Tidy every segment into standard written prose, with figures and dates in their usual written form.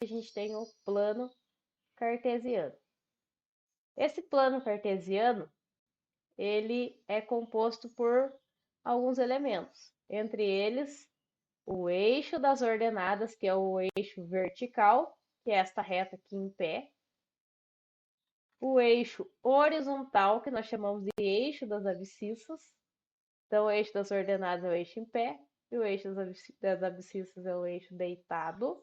a gente tem o plano cartesiano. Esse plano cartesiano, ele é composto por alguns elementos, entre eles o eixo das ordenadas, que é o eixo vertical, que é esta reta aqui em pé, o eixo horizontal, que nós chamamos de eixo das abscissas. Então, o eixo das ordenadas é o eixo em pé, e o eixo das abscissas é o eixo deitado.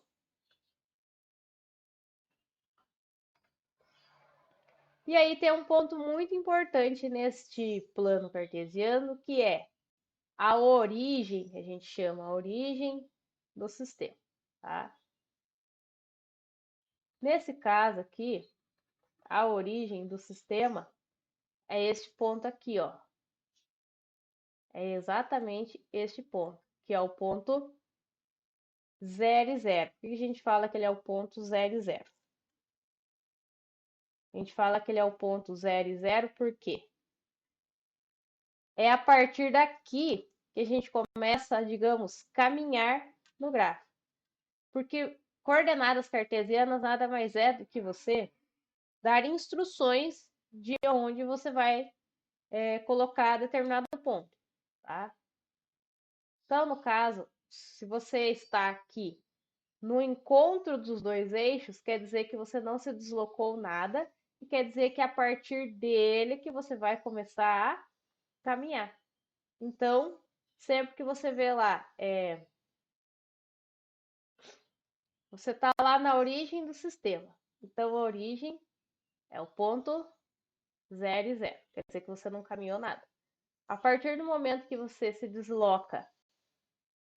E aí tem um ponto muito importante neste plano cartesiano, que é a origem, que a gente chama a origem do sistema, tá? Nesse caso aqui, a origem do sistema é este ponto aqui, ó. É exatamente este ponto, que é o ponto 0 e 0. Por que a gente fala que ele é o ponto 0 e 0? A gente fala que ele é o ponto 0 e 0 porque é a partir daqui que a gente começa, digamos, caminhar no gráfico. Porque coordenadas cartesianas nada mais é do que você dar instruções de onde você vai colocar determinado ponto, tá? Então, no caso, se você está aqui no encontro dos dois eixos, quer dizer que você não se deslocou nada e quer dizer que é a partir dele que você vai começar a caminhar. Então, sempre que você vê lá, você está lá na origem do sistema. Então, a origem é o ponto 0 e 0. Quer dizer que você não caminhou nada. A partir do momento que você se desloca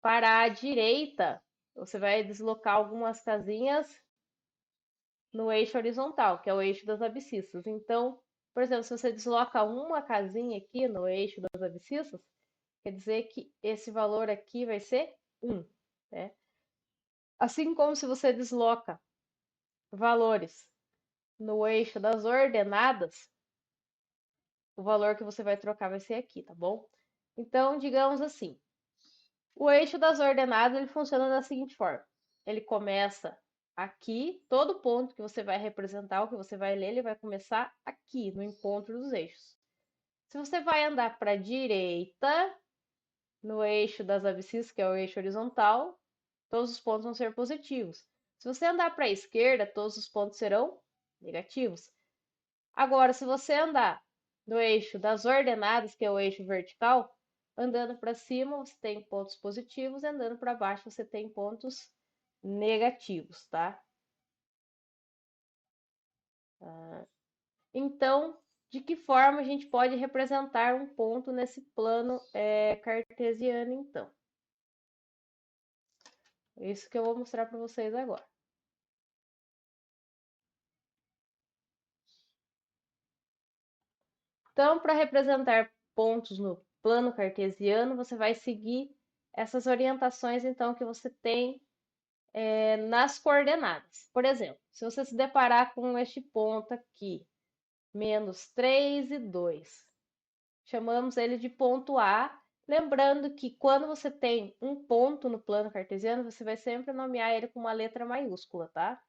para a direita, você vai deslocar algumas casinhas no eixo horizontal, que é o eixo das abscissas. Então, por exemplo, se você desloca uma casinha aqui no eixo das abscissas, quer dizer que esse valor aqui vai ser 1, né? Assim como se você desloca valores no eixo das ordenadas, o valor que você vai trocar vai ser aqui, tá bom? Então, digamos assim, o eixo das ordenadas ele funciona da seguinte forma: ele começa aqui, todo ponto que você vai representar, o que você vai ler, ele vai começar aqui, no encontro dos eixos. Se você vai andar para a direita, no eixo das abscissas, que é o eixo horizontal, todos os pontos vão ser positivos. Se você andar para a esquerda, todos os pontos serão negativos. Agora, se você andar no eixo das ordenadas, que é o eixo vertical, andando para cima você tem pontos positivos, e andando para baixo você tem pontos negativos, tá? Então, de que forma a gente pode representar um ponto nesse plano cartesiano, então? É isso que eu vou mostrar para vocês agora. Então, para representar pontos no plano cartesiano, você vai seguir essas orientações, então, que você tem nas coordenadas. Por exemplo, se você se deparar com este ponto aqui, menos 3 e 2, chamamos ele de ponto A, lembrando que quando você tem um ponto no plano cartesiano, você vai sempre nomear ele com uma letra maiúscula, tá?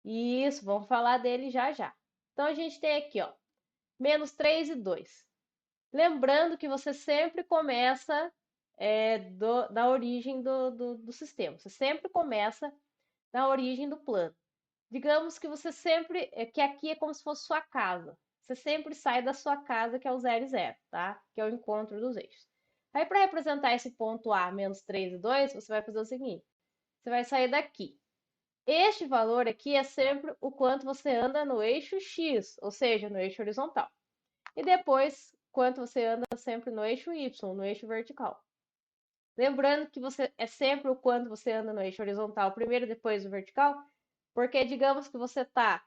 Isso, vamos falar dele já já. Então, a gente tem aqui, ó, menos 3 e 2. Lembrando que você sempre começa da origem do sistema. Você sempre começa na origem do plano. Digamos que você sempre, que aqui é como se fosse sua casa. Você sempre sai da sua casa, que é o 0 e 0, tá? Que é o encontro dos eixos. Aí, para representar esse ponto A, menos 3 e 2, você vai fazer o seguinte. Você vai sair daqui. Este valor aqui é sempre o quanto você anda no eixo X, ou seja, no eixo horizontal. E depois, quanto você anda sempre no eixo Y, no eixo vertical. Lembrando que você é sempre o quanto você anda no eixo horizontal primeiro, depois o vertical, porque digamos que você está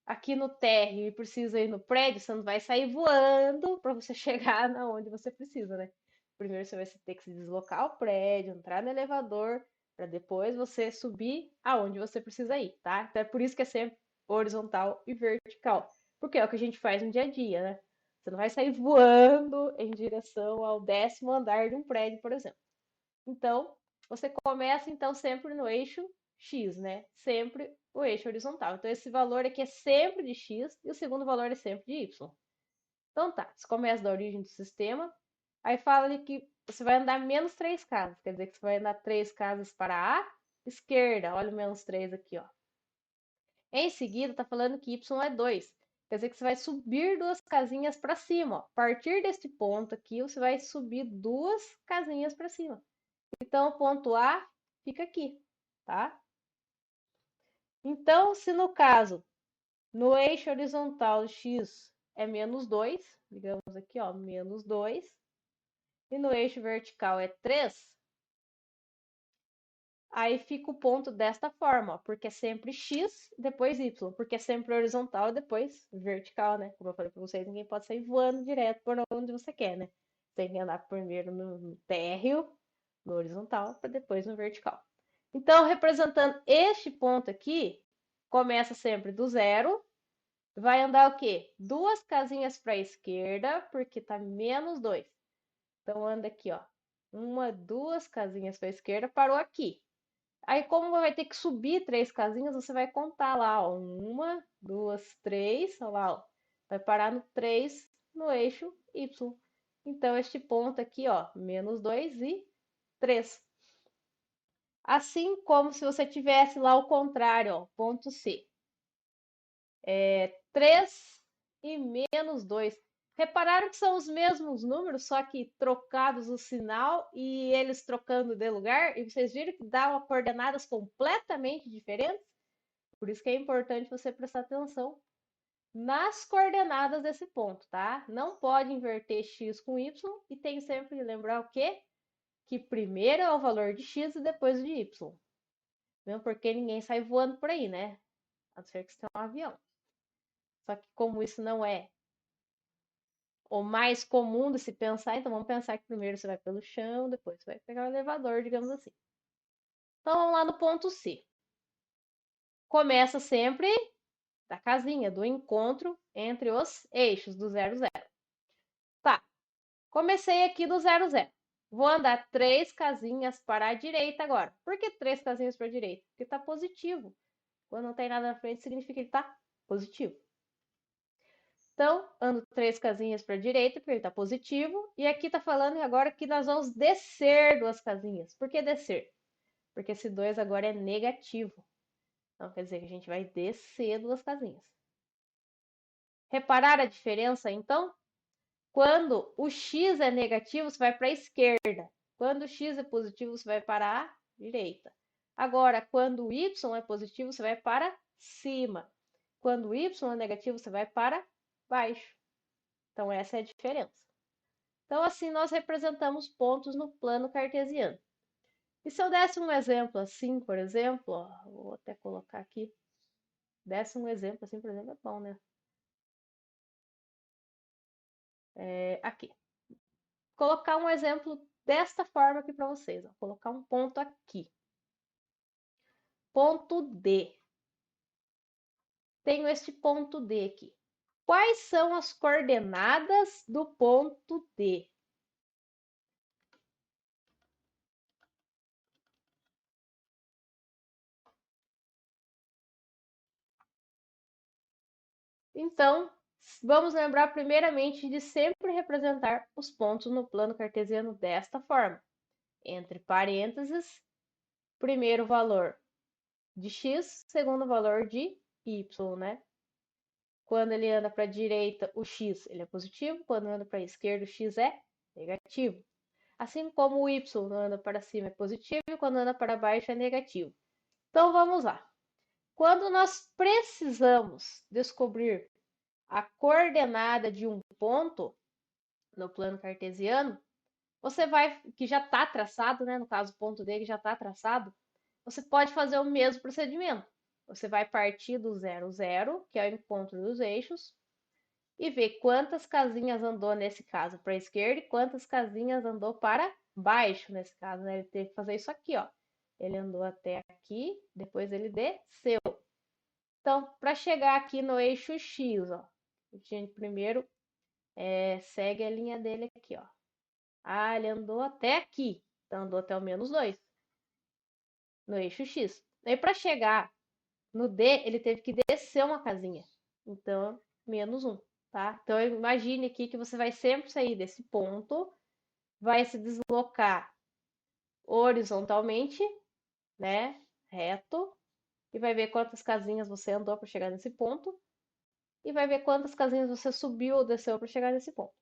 aqui no térreo e precisa ir no prédio, você não vai sair voando para você chegar na onde você precisa, né? Primeiro você vai ter que se deslocar ao prédio, entrar no elevador, para depois você subir aonde você precisa ir, tá? Então é por isso que é sempre horizontal e vertical, porque é o que a gente faz no dia a dia, né? Você não vai sair voando em direção ao 10º andar de um prédio, por exemplo. Então, você começa então sempre no eixo x, né? Sempre o eixo horizontal. Então, esse valor aqui é sempre de x e o segundo valor é sempre de y. Então, tá. Você começa da origem do sistema, aí fala que você vai andar menos 3 casas. Quer dizer que você vai andar 3 casas para a esquerda. Olha o menos 3 aqui, ó. Em seguida, está falando que y é 2. Quer dizer que você vai subir 2 casinhas para cima. Ó. A partir deste ponto aqui, você vai subir 2 casinhas para cima. Então, o ponto A fica aqui, tá? Então, se no caso, no eixo horizontal x é menos 2, digamos aqui, ó, menos 2, e no eixo vertical é 3, aí fica o ponto desta forma, ó, porque é sempre x, depois y, porque é sempre horizontal e depois vertical, né? Como eu falei para vocês, ninguém pode sair voando direto por onde você quer, né? Tem que andar primeiro no térreo, no horizontal, para depois no vertical. Então, representando este ponto aqui, começa sempre do zero, vai andar o quê? 2 casinhas para a esquerda, porque tá menos 2. Então, anda aqui, ó. 1, 2 casinhas para a esquerda, parou aqui. Aí, como vai ter que subir 3 casinhas, você vai contar lá, ó. 1, 2, 3, olha lá, ó. Vai parar no 3 no eixo Y. Então, este ponto aqui, ó, menos 2 e 3. Assim como se você tivesse lá o contrário, ó, ponto C. 3 e menos 2. Repararam que são os mesmos números, só que trocados o sinal e eles trocando de lugar? E vocês viram que dá coordenadas completamente diferentes? Por isso que é importante você prestar atenção nas coordenadas desse ponto, tá? Não pode inverter x com y e tem sempre que lembrar o quê? Que primeiro é o valor de x e depois o de y. Mesmo porque ninguém sai voando por aí, né? A não ser que você tenha um avião. Só que como isso não é o mais comum de se pensar, então vamos pensar que primeiro você vai pelo chão, depois você vai pegar o elevador, digamos assim. Então vamos lá no ponto C. Começa sempre da casinha, do encontro entre os eixos do 0, 0. Tá, comecei aqui do 0, 0. Vou andar 3 casinhas para a direita agora. Por que 3 casinhas para a direita? Porque está positivo. Quando não tem nada na frente, significa que ele está positivo. Então, ando 3 casinhas para a direita, porque ele está positivo. E aqui está falando agora que nós vamos descer 2 casinhas. Por que descer? Porque esse 2 agora é negativo. Então, quer dizer que a gente vai descer 2 casinhas. Reparar a diferença, então? Quando o x é negativo, você vai para a esquerda. Quando o x é positivo, você vai para a direita. Agora, quando o y é positivo, você vai para cima. Quando o y é negativo, você vai para baixo. Então, essa é a diferença. Então, assim, nós representamos pontos no plano cartesiano. E se eu desse um exemplo assim, por exemplo, ó, vou até colocar aqui, desse um exemplo assim, por exemplo, é bom, né? Aqui. Colocar um exemplo desta forma aqui para vocês. Ó, colocar um ponto aqui. Ponto D. Tenho este ponto D aqui. Quais são as coordenadas do ponto D? Então, vamos lembrar primeiramente de sempre representar os pontos no plano cartesiano desta forma. Entre parênteses, primeiro valor de x, segundo valor de y, né? Quando ele anda para a direita, o x ele é positivo, quando anda para a esquerda, o x é negativo. Assim como o y anda para cima é positivo e quando anda para baixo é negativo. Então vamos lá. Quando nós precisamos descobrir a coordenada de um ponto no plano cartesiano, você vai, que já está traçado, né? No caso, o ponto dele já está traçado, você pode fazer o mesmo procedimento. Você vai partir do 0, 0, que é o encontro dos eixos, e ver quantas casinhas andou nesse caso para a esquerda e quantas casinhas andou para baixo nesse caso, né? Ele teve que fazer isso aqui, ó. Ele andou até aqui, depois ele desceu. Então, para chegar aqui no eixo X, ó, a gente primeiro segue a linha dele aqui, ó. Ah, ele andou até aqui, então andou até o menos 2 no eixo X. Aí para chegar no D, ele teve que descer uma casinha. Então, menos um, tá? Então, imagine aqui que você vai sempre sair desse ponto, vai se deslocar horizontalmente, né? Reto, e vai ver quantas casinhas você andou para chegar nesse ponto, e vai ver quantas casinhas você subiu ou desceu para chegar nesse ponto.